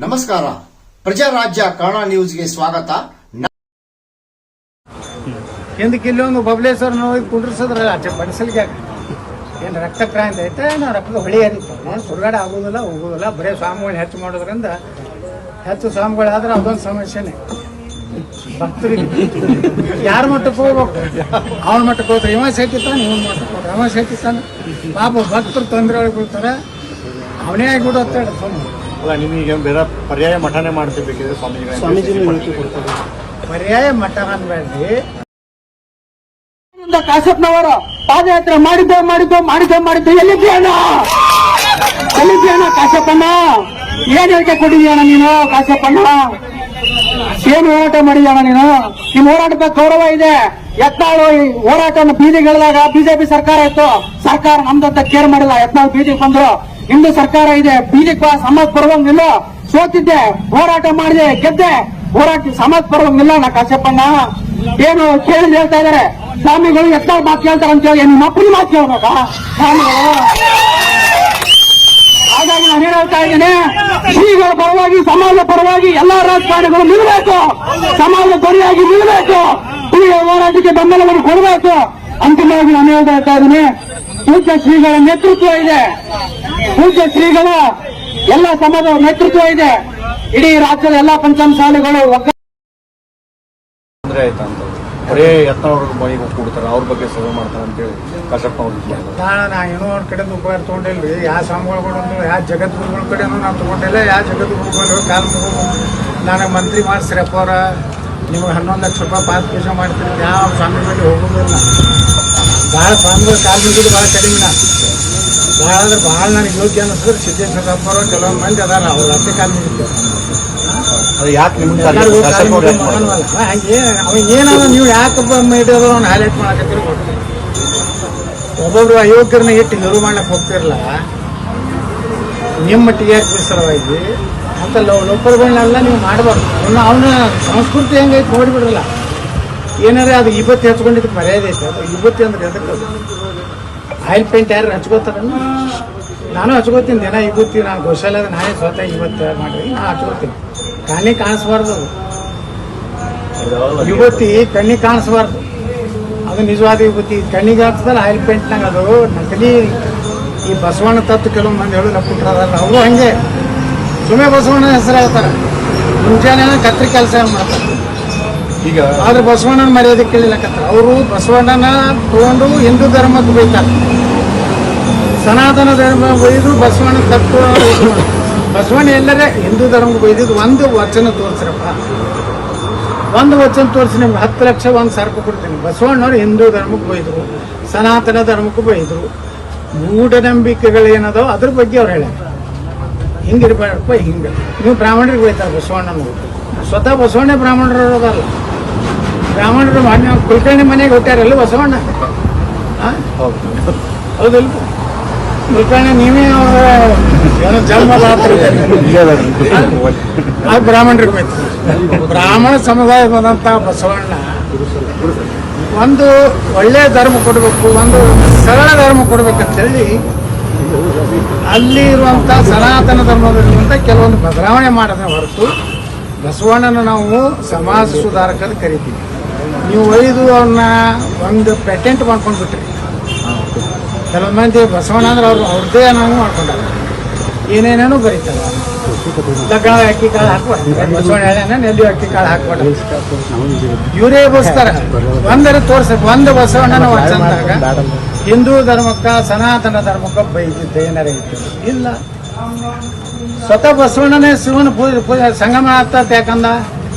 ನಮಸ್ಕಾರ, ಪ್ರಜಾರಾಜ್ಯ ಕನ್ನಡ ನ್ಯೂಸ್ಗೆ ಸ್ವಾಗತ. ಹಿಂದಕ್ಕೆ ಇಲ್ಲಿ ಒಂದು ಬಬಲೇಶ್ವರ ನೋಡಿ ಕುಂಡ್ರಿಸಿದ್ರಲ್ಲ ಆಚೆ ಬಡಿಸಲಿಗೆ ಏನು ರಕ್ತ ಕ್ರಾಂತಿ ಐತೆ ನಾವು ರಕ್ತದ ಹೊಳಿ ಹರಿತು ಸುಡುಗಾಡ ಆಗೋದಿಲ್ಲ ಹೋಗೋದಿಲ್ಲ. ಬರೀ ಸ್ವಾಮಿಗಳು ಹೆಚ್ಚು ಮಾಡೋದ್ರಿಂದ ಹೆಚ್ಚು ಸ್ವಾಮಿಗಳಾದ್ರೆ ಅದೊಂದು ಸಮಸ್ಯೆನೇ. ಭಕ್ತರಿಗೆ ಯಾರ ಮಟ್ಟಕ್ಕೆ ಹೋಗ್ಬೇಕು, ಅವನ ಮಟ್ಟಕ್ಕೆ ಹೋದ್ರೆ ಇವ ಸೇತಿತ್ತಾನೆ, ಇವನ್ ಮಟ್ಟಕ್ಕೆ ಹೋದ್ರೆ ಅವ ಸೇತಿತ್ತಾನೆ. ಪಾಪ ಭಕ್ತರು ತೊಂದರೆ ಒಳಗೆ ಬೀಳ್ತಾರೆ, ಅವನೇ ಆಗಿಬಿಡುತ್ತೆ. ಅಲ್ಲ, ನಿಮಗೆ ಬೇರೆ ಪರ್ಯಾಯ ಮಠನೇ ಮಾಡ್ತಿರ್ಬೇಕಿದೆ ಸ್ವಾಮೀಜಿ ಪರ್ಯಾಯ ಮಠ ಅನ್ಬೇಡ್ರಿ. ಕಾಶಪ್ಪನವರು ಪಾದಯಾತ್ರೆ ಮಾಡಿದ್ದು ಎಲ್ಲಿದ್ದೀಯಣ್ಣ ಕಾಶಪ್ಪಣ್ಣ? ಏನ್ ಹೇಳಿಕೆ ಕೊಟ್ಟಿದ್ಯಣ್ಣ ನೀನು ಕಾಶಪ್ಪಣ್ಣ? ಏನು ಹೋರಾಟ ಮಾಡಿದ್ಯಣ್ಣ ನೀನು? ನಿಮ್ ಹೋರಾಟದ ಗೌರವ ಇದೆ. ಯತ್ನಾಳು ಹೋರಾಟವನ್ನು ಬೀದಿಗಿಳಿದಾಗ ಬಿಜೆಪಿ ಸರ್ಕಾರ ಇತ್ತು, ಸರ್ಕಾರ ನಮ್ದಂತ ಕೇರ್ ಮಾಡಿಲ್ಲ. ಯತ್ನಾಳು ಬೀದಿಗೆ ಬಂದ್ರು, ನಿಮ್ದು ಸರ್ಕಾರ ಇದೆ, ಬೀದಿಗೆ ಸಮಾಜ ಬರುವಂಗಿಲ್ಲ. ಸೋತಿದ್ದೆ, ಹೋರಾಟ ಮಾಡಿದೆ, ಗೆದ್ದೆ, ಹೋರಾಟ ಸಮಾಜ ಬರುವಂಗಿಲ್ಲ. ನಾ ಕಾಶಪ್ಪಣ್ಣ ಏನು ಕೇಳಿ ಹೇಳ್ತಾ ಇದಾರೆ ಸ್ವಾಮಿಗಳು ಯತ್ನಾಳ್ ಮಾತು ಕೇಳ್ತಾರೆ ಅಂತ ಹೇಳಿ ನಿಮ್ಮ ಅಪ್ಪನ ಮಾತು ಕೇಳ್ಬೇಕಾ ಸ್ವಾಮಿಗಳು? ಹಾಗಾಗಿ ನಾನು ಏನ್ ಹೇಳ್ತಾ ಇದ್ದೇನೆ, ಶ್ರೀಗಳ ಪರವಾಗಿ, ಸಮಾಜದ ಪರವಾಗಿ ಎಲ್ಲಾ ರಾಜಕಾರಣಿಗಳು ನಿಲ್ಲಬೇಕು, ಸಮಾಜದ ಪರವಾಗಿ ನಿಲ್ಲಬೇಕು, ಶ್ರೀಗಳ ಹೋರಾಟಕ್ಕೆ ಬೆಂಬಲವನ್ನು ಕೊಡಬೇಕು. ಅಂತಿಮವಾಗಿ ನಾನು ಹೇಳ್ತಾ ಇದ್ದೀನಿ, ಪೂಜ್ಯ ಶ್ರೀಗಳ ನೇತೃತ್ವ ಇದೆ, ಪೂಜ್ಯ ಶ್ರೀಗಳ ಎಲ್ಲ ಸಮಾಜದ ನೇತೃತ್ವ ಇದೆ. ಇಡೀ ರಾಜ್ಯದ ಎಲ್ಲಾ ಪಂಚಾಯತ್ ಶಾಲೆಗಳು ತೊಂದರೆ ಆಯ್ತಾ ಅಂತ ಬರೀ ಯತ್ನವ್ರ ಮನೆಗೆ ಕೂಡ್ತಾರೆ, ಅವ್ರ ಬಗ್ಗೆ ಸೇವೆ ಮಾಡ್ತಾರೆ ಅಂತೇಳಿ ಕಾಶಪ್ಪ ಅವ್ರಿಗೆ ನಾ ಏನೋ ಒಂದ್ ಕಡೆ ಉಪಕಾರ ತಗೊಂಡಿಲ್ರಿ. ಯಾವ ಸ್ವಾಮಿಗಳು ಯಾವ ಜಗದ್ಗುರುಗಳ ಕಡೆನೂ ನಾನು ತಗೊಂಡಿಲ್ಲ. ಯಾವ ಜಗದ್ಗುರುಗಳು ಕಾಲ ನನಗೆ ಮಂತ್ರಿ ಮಾಡಿಸ್ರಪ್ಪ ಅವರ, ನಿಮ್ಗೆ 11 ಲಕ್ಷ ರೂಪಾಯಿ ಪಾಸ್ ಪೂಜೆ ಮಾಡ್ತೀನಿ, ಯಾವ ಸ್ವಾಮಿ ಬಳಿ ಹೋಗೋದಿಲ್ಲ. ಭಾಳ ಸ್ವಾಮಿಗಳು ಕಾಲ ಮುಗಿದು ಭಾಳ ಕಡಿಮೆ. ಭಾಳ ಅಂದ್ರೆ ಭಾಳ ನನಗೆ ಯೋಗ್ಯ ಅನ್ನಿಸಿದ್ರೆ ಸಿದ್ದೇಶ್ವರಪ್ಪ ಅವರು ಕೆಲವೊಂದು ಮಂದಿ ಅದಾರ, ಅವ್ರ ಅತ್ತೆ ಕಾಲ ಮುಗಿತಾರೆ. ಏನಾದ್ರು ನೀವು ಯಾಕಪ್ಪ ಇಡೋದು ಅವ್ನು ಹೈಲೈಟ್ ಮಾಡಕತ್ತೀರಿ ಗೊತ್ತಿಲ್ಲ. ಒಬ್ಬೊಬ್ರು ಅಯೋಗ್ಯರನ್ನ ಇಟ್ಟು ನೆರವು ಮಾಡ್ಲಕ್ಕೆ ಹೋಗ್ತಿರಲ್ಲ, ನಿಮ್ಮ ಟಿ ಆರ್ ಪಿ ಸಲುವಾಗಿ ಅಂತ ಲೋಕಲ್ಗಳನ್ನೆಲ್ಲ ನೀವು ಮಾಡಬಾರ್ದು. ಅವನ ಸಂಸ್ಕೃತಿ ಹೆಂಗೈತೆ ನೋಡಿಬಿಡ್ರಲ್ಲ. ಏನಾರೇ ಅದು ವಿಭೂತಿ ಹಚ್ಕೊಂಡಿದ್ದಕ್ಕೆ ಮರ್ಯಾದೆ ಐತೆ. ಅದು ವಿಭೂತಿ ಅಂದ್ರೆ ಎದಕ್ಕೆ? ಆಯಿಲ್ ಪೇಂಟ್ ಯಾರು ಹಚ್ಕೋತಾರ? ನಾನು ಹಚ್ಕೋತೀನಿ ದಿನ ವಿಭೂತಿ. ನಾನು ಗೋಶಾಲೆದ ನಾನೇ ಸ್ವತಃ ಇವತ್ತು ಮಾಡಿ ನಾನು ಹಚ್ಕೋತೀನಿ. ಕಣ್ಣಿಗೆ ಕಾಣಿಸ್ಬಾರ್ದು ವಿಭೂತಿ, ಕಣ್ಣಿಗೆ ಕಾಣಿಸ್ಬಾರ್ದು. ಅದು ನಿಜವಾದ ವಿಭೂತಿ. ಕಣ್ಣಿಗೆ ಹಾಕ್ತದಲ್ಲ ಆಯಿಲ್ ಪೇಂಟ್ನಾಗ ಅದು ನಕಲಿ. ಈ ಬಸವಣ್ಣ ತತ್ವ ಕೆಲವು ಮಂದಿ ಹೇಳೋದು ನಕ್ಬಿಟ್ರಲ್ಲ, ಅವರು ಹಂಗೆ ಸುಮ್ಮನೆ ಬಸವಣ್ಣ ಹೆಸರು ಹೇಳ್ತಾರೆ. ಮುಂಜಾನೆ ಕತ್ರಿ ಕೆಲಸ ಮಾಡ್ತಾರೆ. ಈಗ ಆದ್ರೆ ಬಸವಣ್ಣನ ಮರ್ಯಾದೆ ಕೇಳಿಲ್ಲಕತ್ತಾರೆ. ಅವರು ಬಸವಣ್ಣನ ತಗೊಂಡು ಹಿಂದೂ ಧರ್ಮಕ್ಕೆ ಬೈತಾರೆ, ಸನಾತನ ಧರ್ಮ ಬೈದು ಬಸವಣ್ಣ ತತ್ವ. ಬಸವಣ್ಣ ಎಲ್ಲರೇ ಹಿಂದೂ ಧರ್ಮಕ್ಕೆ ಬೈದಿದ್ದು ಒಂದು ವಚನ ತೋರಿಸ್ರಪ್ಪ, ಒಂದು ವಚನ ತೋರಿಸಿ ನಿಮ್ಗೆ 10 ಲಕ್ಷ ಒಂದು ಸರ್ಪ ಕೊಡ್ತೀನಿ. ಬಸವಣ್ಣವ್ರು ಹಿಂದೂ ಧರ್ಮಕ್ಕೆ ಬೈದರು, ಸನಾತನ ಧರ್ಮಕ್ಕೂ ಬೈದರು. ಮೂಢನಂಬಿಕೆಗಳೇನದೋ ಅದ್ರ ಬಗ್ಗೆ ಅವ್ರು ಹೇಳ್ಯಾರ. ಹಿಂಗಿರ್ಬೇಡಪ್ಪ, ಹಿಂಗೆ ನೀವು ಬ್ರಾಹ್ಮಣರಿಗೆ ಬೈತಾರೆ ಬಸವಣ್ಣನ. ಸ್ವತಃ ಬಸವಣ್ಣ ಬ್ರಾಹ್ಮಣರದಲ್ಲ. ಬ್ರಾಹ್ಮಣರು ಕುಲಕರ್ಣಿ ಮನೆಗೆ ಹುಟ್ಟ್ಯಾರಲ್ಲ ಬಸವಣ್ಣ. ಹೌದಲ್ಲ? ಕುಲಕರ್ಣಿ ನೀವೇ ಏನೋ ಜನ್ಮ ಅದು ಬ್ರಾಹ್ಮಣರಿಗೆ ಬೈತಾರೆ. ಬ್ರಾಹ್ಮಣ ಸಮುದಾಯ ಬಂದಂತ ಬಸವಣ್ಣ ಒಂದು ಒಳ್ಳೆಯ ಧರ್ಮ ಕೊಡಬೇಕು, ಒಂದು ಸರಳ ಧರ್ಮ ಕೊಡ್ಬೇಕಂತೇಳಿ ಅಲ್ಲಿ ಇರುವಂಥ ಸನಾತನ ಧರ್ಮದಲ್ಲಿರುವಂಥ ಕೆಲವೊಂದು ಬದಲಾವಣೆ ಮಾಡೋದನ್ನ ಹೊರತು ಬಸವಣ್ಣನ ನಾವು ಸಮಾಜ ಸುಧಾರಕರು ಕರಿತೀವಿ. ನೀವು ಒಯ್ದು ಅವ್ರನ್ನ ಒಂದು ಪೇಟೆಂಟ್ ಮಾಡ್ಕೊಂಡ್ಬಿಟ್ರಿ. ಕೆಲವೊಂದು ಮಂದಿ ಬಸವಣ್ಣ ಅಂದ್ರೆ ಅವ್ರದ್ದೇ ನಾವು ಮಾಡ್ಕೊಂಡಾರ, ಏನೇನೇನೋ ಬರೀತಾರೆ. ಲಗ್ನ ಅಕ್ಕಿ ಕಾಳು ಹಾಕ್ಬಾರ್ದು, ಬಸವಣ್ಣ ಹೇಳ ನೆಲ್ಲಿ ಅಕ್ಕಿ ಕಾಳು ಹಾಕ್ಬಾರ್ದು, ಇವರೇ ಬಸ್ತಾರೆ. ಒಂದರ ತೋರ್ಸಕ್ ಒಂದು ಬಸವಣ್ಣನ ವಚನದಾಗ ಹಿಂದೂ ಧರ್ಮಕ್ಕ ಸನಾತನ ಧರ್ಮಕ್ಕ ಬೈದಿದ್ದ ಏನಾರ ಇತ್ತು ಇಲ್ಲ. ಸ್ವತಃ ಬಸವಣ್ಣನೇ ಶಿವನ ಪೂಜೆ ಸಂಗಮ ಆಗ್ತದ. ಯಾಕಂದ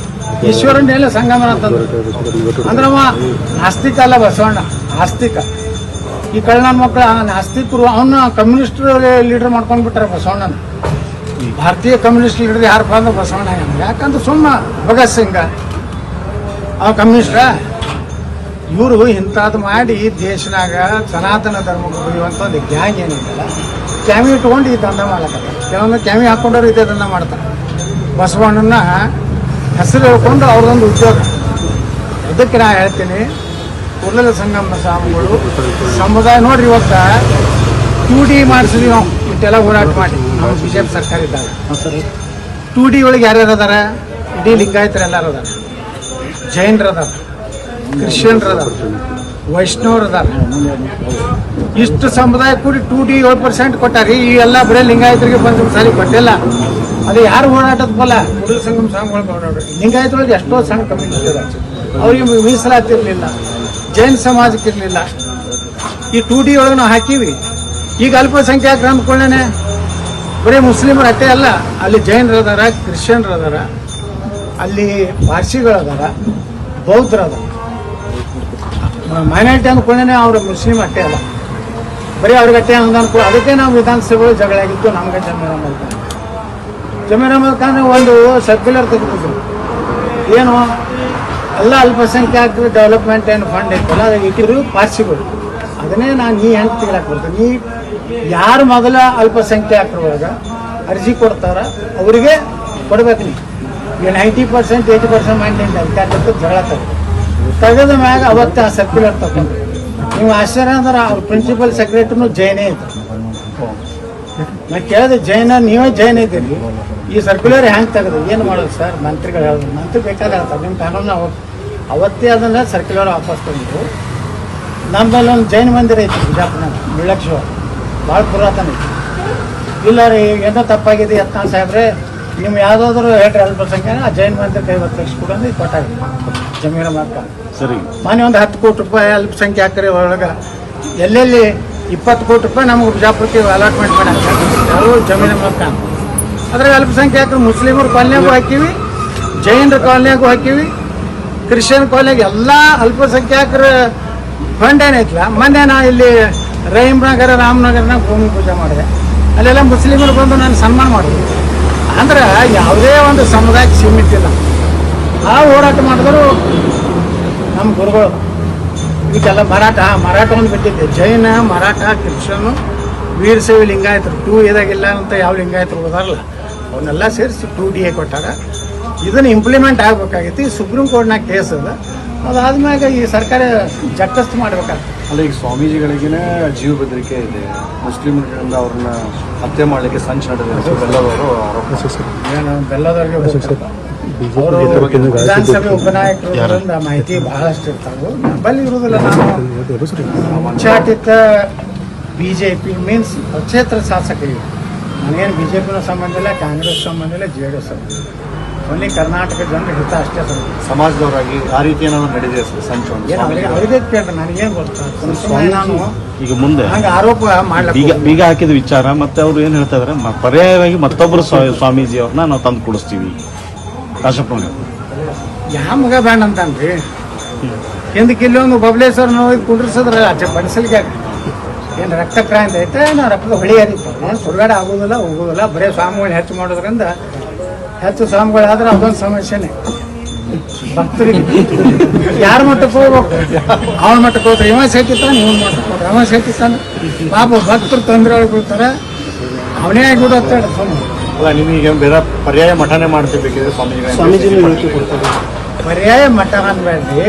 ಈಶ್ವರನ ಎಲ್ಲ ಸಂಗಮನ ಅಂತಂದ್ರು. ಅಂದ್ರವ ನಾಸ್ತಿಕ ಅಲ್ಲ ಬಸವಣ್ಣ, ಆಸ್ತಿಕ. ಈ ಕಳ್ಳ ಮಕ್ಕಳ ನಾಸ್ತಿಕರು ಅವನ್ನ ಕಮ್ಯುನಿಸ್ಟ್ ಲೀಡರ್ ಮಾಡ್ಕೊಂಡ್ಬಿಟ್ರೆ ಬಸವಣ್ಣನ. ಭಾರತೀಯ ಕಮ್ಯುನಿಸ್ಟ್ ಲೀಡರ್ ಯಾರಪ್ಪ ಅಂದ್ರೆ ಬಸವಣ್ಣ. ಯಾಕಂದ್ರೆ ಸುಮ್ಮ ಭಗತ್ ಸಿಂಗ ಅವ ಕಮ್ಯುನಿಸ್ಟ್ರ. ಇವರು ಇಂಥದ್ದು ಮಾಡಿ ದೇಶನಾಗ ಸನಾತನ ಧರ್ಮಕ್ಕೆ ಬರೆಯುವಂಥ ಒಂದು ಗ್ಯಾಂಗ್ ಏನಿದೆಯಲ್ಲ, ಕ್ಯಾಮಿ ಇಟ್ಕೊಂಡು ಈ ದಂಧ ಮಾಡ್ಲಕತ್ತ. ಕೆಲವೊಂದು ಕ್ಯಾಮಿ ಹಾಕೊಂಡವ್ರು ಇದೇ ದಂಧ ಮಾಡ್ತಾರೆ. ಬಸವಣ್ಣನ ಹೆಸರು ಹೇಳ್ಕೊಂಡು ಅವ್ರದೊಂದು ಉದ್ಯೋಗ. ಅದಕ್ಕೆ ನಾ ಹೇಳ್ತೀನಿ, ಕೂಡಲ ಸಂಗಮ ಸ್ವಾಮಿಗಳು ಸಮುದಾಯ ನೋಡ್ರಿ ಇವತ್ತ 2D ಮಾಡಿಸಿದ್ವಿ ನಾವು ಇಷ್ಟೆಲ್ಲ ಹೋರಾಟ ಮಾಡಿ ನಮ್ಮ ಬಿಜೆಪಿ ಸರ್ಕಾರ ಇದ್ದಾಗ 2D ಒಳಗೆ ಯಾರ್ಯಾರು ಅದಾರ ಇಡೀ ಲಿಂಗಾಯತರು ಎಲ್ಲರೂ ಅದಾರ, ಜೈನರು ಅದಾರ, ಕ್ರಿಶ್ಚಿಯನ್ರು ಅದಾರ, ವೈಷ್ಣವರು ಅದಾರ. ಇಷ್ಟು ಸಮುದಾಯ ಕೂಡಿ 2D 7% ಕೊಟ್ಟಾರಿ. ಈ ಎಲ್ಲ ಬರೀ ಲಿಂಗಾಯತರಿಗೆ ಬಂದ ಸಾರಿ ಕೊಟ್ಟಿಲ್ಲ. ಅದು ಯಾರು ಹೋರಾಟದ ಫಲ? ಕೂಡಲ ಸಂಗಮ ಸ್ವಾಮಿಗಳು ಹೋರಾಟ. ಲಿಂಗಾಯತರೊಳಗೆ ಎಷ್ಟೋ ಸಣ್ಣ ಕಮ್ಯುನಿಟಿ ಅದ, ಅವ್ರಿಗೆ ಮೀಸಲಾತಿ ಇರಲಿಲ್ಲ, ಜೈನ ಸಮಾಜಕ್ಕೆ ಇರಲಿಲ್ಲ. ಈ 2D ಒಳಗೆ ನಾವು ಹಾಕಿವಿ. ಈಗ ಅಲ್ಪಸಂಖ್ಯಾತರು ಅಂದ್ಕೊಳ್ಳೇನೆ ಬರೀ ಮುಸ್ಲಿಮರು ಅಷ್ಟೇ ಅಲ್ಲ, ಅಲ್ಲಿ ಜೈನರು ಅದಾರ, ಕ್ರಿಶ್ಚಿಯನ್ರು ಅದಾರ, ಅಲ್ಲಿ ಪಾರ್ಸಿಗಳು ಅದಾರ, ಬೌದ್ಧರು ಅದಾರ. ಮೈನಾರಿಟಿ ಅಂದ್ಕೊಂಡೇ ಅವ್ರು ಮುಸ್ಲಿಮ್ ಅಷ್ಟೇ ಅಲ್ಲ, ಬರೀ ಅವ್ರಿಗೆ ಅಷ್ಟೇ ಅನ್ಕೊ. ಅದಕ್ಕೆ ನಾವು ವಿಧಾನಸಭೆಗಳು ಜಗಳ ಆಗಿತ್ತು. ನಮ್ಗೆ ಜಮೀರ್ ಅಹಮದ್ ಖಾನ್ ಒಂದು ಸರ್ಕ್ಯುಲರ್ ತೆಗೆದಿದ್ರು, ಏನು ಎಲ್ಲ ಅಲ್ಪಸಂಖ್ಯಾತರ ಡೆವಲಪ್ಮೆಂಟ್ ಏನು ಫಂಡ್ ಇತ್ತಲ್ಲ ಅದು ಇಟ್ಟಿದ್ರು ಪಾರ್ಸಿಗಳು. ಅದನ್ನೇ ನಾನು ಈ ಹೆಂಗೆ ತೆಗಿಲಾಕ್ ಬರ್ತೀನಿ. ಈ ಯಾರು ಮೊದಲ ಅಲ್ಪಸಂಖ್ಯಾತರೊಳಗೆ ಅರ್ಜಿ ಕೊಡ್ತಾರ ಅವರಿಗೆ ಕೊಡ್ಬೇಕು. ನೀವು ಈಗ 90% 80% ಮೈಂಡ್ ಅಧಿಕಾರದ ಜಗಳ ತೆಗೆದ ಮ್ಯಾಗ ಅವತ್ತೇ ಆ ಸರ್ಕ್ಯುಲರ್ ತಗೊಂಡ್ರು. ನೀವು ಆಶ್ಚರ್ಯ ಅಂದ್ರೆ ಅವ್ರ ಪ್ರಿನ್ಸಿಪಲ್ ಸೆಕ್ರೆಟರಿನೂ ಜೈನೇ ಇದ್ರು. ನಾನು ಕೇಳಿದೆ, ಜೈನ ನೀವೇ ಜೈನ್ ಇದ್ದೀರಿ, ಈ ಸರ್ಕ್ಯುಲರ್ ಹೆಂಗೆ ತೆಗೆದು ಏನು ಮಾಡೋದು ಸರ್? ಮಂತ್ರಿಗಳು ಹೇಳಿದ್ರು. ಮಂತ್ರಿ ಬೇಕಾದ್ರೆ ಹೇಳ್ತಾರೆ, ನಿಮ್ಮ ಕಾನೂನು ಅವತ್ತೇ ಅದನ್ನು ಸರ್ಕ್ಯುಲರ್ ವಾಪಸ್ ತಂದರು. ನಮ್ಮಲ್ಲಿ ಒಂದು ಜೈನ ಮಂದಿರ ಐತಿ ಬಿಜಾಪುರನಾಗ, ಮುಳ್ಳಕ್ಷ ಭಾಳ ಪುರಾತನ ಐತಿ. ಇಲ್ಲ ರೀ ಏನೋ ತಪ್ಪಾಗಿದೆ ಯತ್ನಾಳ್ ಸಾಹೇಬ್ರೆ, ನೀವು ಯಾವುದಾದ್ರೂ ಹೇಳ್ರಿ ಅಲ್ಪಸಂಖ್ಯಾತ ಆ ಜೈನ ಮಂದಿರಕ್ಕೆ 50 ಲಕ್ಷ ಕೂಡ ಕೊಟ್ಟಾಗ ಜಮೀರ ಮಾತ್ರ ಸರಿ. ಮೊನ್ನೆ ಒಂದು 10 ಕೋಟಿ ರೂಪಾಯಿ ಅಲ್ಪಸಂಖ್ಯಾತರ ಒಳಗೆ ಎಲ್ಲೆಲ್ಲಿ 20 ಕೋಟಿ ರೂಪಾಯಿ ನಮಗೆ ಬಿಜಾಪುರಕ್ಕೆ ಅಲಾಟ್ಮೆಂಟ್ ಮಾಡಿ ಯಾರು ಜಮೀನ ಮಾತ್ರ. ಅದ್ರಾಗ ಅಲ್ಪಸಂಖ್ಯಾತರು ಮುಸ್ಲಿಮರ ಕಾಲನಿಯಾಗೂ ಹಾಕಿವಿ, ಜೈನರ ಕಾಲನಿಯಾಗೂ ಹಾಕಿವಿ, ಕ್ರಿಶ್ಚಿಯನ್ ಕಾಲನಿಯಾಗ ಎಲ್ಲ ಅಲ್ಪಸಂಖ್ಯಾತರ ಫಂಡ್ ಏನೈತಿಲ್ಲ. ಮೊನ್ನೆ ನಾ ಇಲ್ಲಿ ರಹೀಮ್ನಗರ ರಾಮನಗರನಾಗ ಭೂಮಿ ಪೂಜೆ ಮಾಡಿದೆ, ಅಲ್ಲೆಲ್ಲ ಮುಸ್ಲಿಮರು ಬಂದು ನಾನು ಸನ್ಮಾನ ಮಾಡಿದೆ. ಅಂದ್ರೆ ಯಾವುದೇ ಒಂದು ಸಮುದಾಯಕ್ಕೆ ಸೀಮಿತ ಇಲ್ಲ. ಆ ಹೋರಾಟ ಮಾಡಿದ್ರು ನಮ್ಮ ಗುರುಗಳು. ಇದಕ್ಕೆಲ್ಲ ಮರಾಠ ಒಂದು ಬಿಟ್ಟಿದ್ದೆ, ಜೈನ, ಮರಾಠ, ಕ್ರಿಶ್ಚಿಯನ್ನು, ವೀರಶೈವ ಲಿಂಗಾಯತರು 2A ಇಲ್ಲ ಅಂತ ಯಾವ ಲಿಂಗಾಯತರು ಹೋದಾರಲ್ಲ ಅವನ್ನೆಲ್ಲ ಸೇರಿಸಿ 2D ಕೊಟ್ಟಾಗ ಇದನ್ನು ಇಂಪ್ಲಿಮೆಂಟ್ ಆಗಬೇಕಾಗಿತ್ತು. ಈ ಸುಪ್ರೀಂ ಕೋರ್ಟ್ನಾಗ ಕೇಸ್ ಅದ, ಅದಾದ್ಮ್ಯಾಗ ಈ ಸರ್ಕಾರ ಜಟ್ಟಸ್ತು ಮಾಡ್ಬೇಕಾಗ್ತದೆ. ಅಲ್ಲ, ಈಗ ಸ್ವಾಮೀಜಿಗಳಿಗೇನೆ ಜೀವ ಬೆದರಿಕೆ ಇದೆ, ಮುಸ್ಲಿಮರಿಂದ ಅವ್ರನ್ನ ಹತ್ಯೆ ಮಾಡಲಿಕ್ಕೆ ಸಂಚು ನಡೆದಿದೆ ಬೆಲ್ಲದವರು ಆರೋಪ. ಏನು ಬೆಲ್ಲದವ್ರಿಗೆ ಅವರು ವಿಧಾನಸಭೆ ಉಪನಾಯಕರಿಂದ ಮಾಹಿತಿ ಬಹಳಷ್ಟು ಇರ್ತಾವೆ, ಬಲ್ಲಿ ಇರುವುದಿಲ್ಲ. ನಾನು ಉಚ್ಚಾಟಿತ BJP ಮೀನ್ಸ್ ಪಕ್ಷೇತರ ಶಾಸಕರಿಗೆ ನನಗೇನು BJPನೂ ಸಂಬಂಧ ಇಲ್ಲ, ಕಾಂಗ್ರೆಸ್ ಸಂಬಂಧ ಇಲ್ಲ, JDS ಓನ್ಲಿ ಕರ್ನಾಟಕ ಜನರ ಹಿತ ಅಷ್ಟೇ ಸಂಬಂಧ. ಸಮಾಜದವರಾಗಿ ಆ ರೀತಿ ಏನಾದ್ರು ನಡೆದಿದೆ ಸಂಚು? ಅವರಿಗೆ ಕೇಳ್ರಿ, ನನಗೇನು ಗೊತ್ತಾ? ನಾನು ಈಗ ಮುಂದೆ ಹಂಗೆ ಆರೋಪ ಮಾಡ್ಲಿಕ್ಕೆ ಬೀಗ ಹಾಕಿದ ವಿಚಾರ ಮತ್ತೆ ಅವ್ರು ಏನ್ ಹೇಳ್ತಾ ಇದಾರೆ, ಪರ್ಯಾಯವಾಗಿ ಮತ್ತೊಬ್ಬರು ಸ್ವಾಮೀಜಿ ಅವ್ರನ್ನ ನಾವು ತಂದು ಕೊಡಿಸ್ತೀವಿ. ಕಾಶಪ್ಪನ ಯಾವ ಮಗ ಬ್ಯಾಂಡ್ ಅಂತನ್ರಿ, ಹಿಂದಕ್ಕೆ ಇಲ್ಲೊಂದು ಬಬಲೇಶ್ವರ ನೋಡಿ ಕುಂಡ್ರಿಸಿದ್ರೆ ಆಚೆ ಬಡಿಸಲಿಕ್ಕೆ ಏನು ರಕ್ತ ಕ್ರಾಂತಿ ಐತೆ, ನಾವು ರಕ್ತದ ಹೊಳಿ ಹರಿತು, ಏನು ಸುಡುಗಾಡ ಆಗೋದಿಲ್ಲ ಹೋಗೋದಿಲ್ಲ. ಬರೀ ಸ್ವಾಮಿಗಳು ಹೆಚ್ಚು ಮಾಡೋದ್ರಿಂದ ಹೆಚ್ಚು ಸ್ವಾಮಿಗಳಾದ್ರೆ ಅದೊಂದು ಸಮಸ್ಯೆನೇ. ಭಕ್ತರಿಗೆ ಯಾರ ಮಟ್ಟಕ್ಕೆ ಹೋಗ್ಬೇಕು? ಅವನ ಮಟ್ಟಕ್ಕೆ ಹೋಗ್ತಾರೆ. ಇವ ಸೇತಿತ್ತಾನೆ, ಇವನ್ ಮಟ್ಟಕ್ಕೆ ಹೋಗ್ತಾರೆ, ಅವ ಸೇತಿತ್ತಾನೆ. ಪಾಪ ಭಕ್ತರು ತೊಂದರೆ ಒಳಗೆ ಬೀಳ್ತಾರೆ, ಅವನೇ ಆಗಿಬಿಡುತ್ತೆ. ಅಲ್ಲ, ನಿಮಗೆ ಬೇರೆ ಪರ್ಯಾಯ ಮಠನೇ ಮಾಡ್ತಿರ್ಬೇಕಿದ್ರೆ ಸ್ವಾಮೀಜಿ ಪರ್ಯಾಯ ಮಠ ಅನ್ಬೇಡ್ರಿ,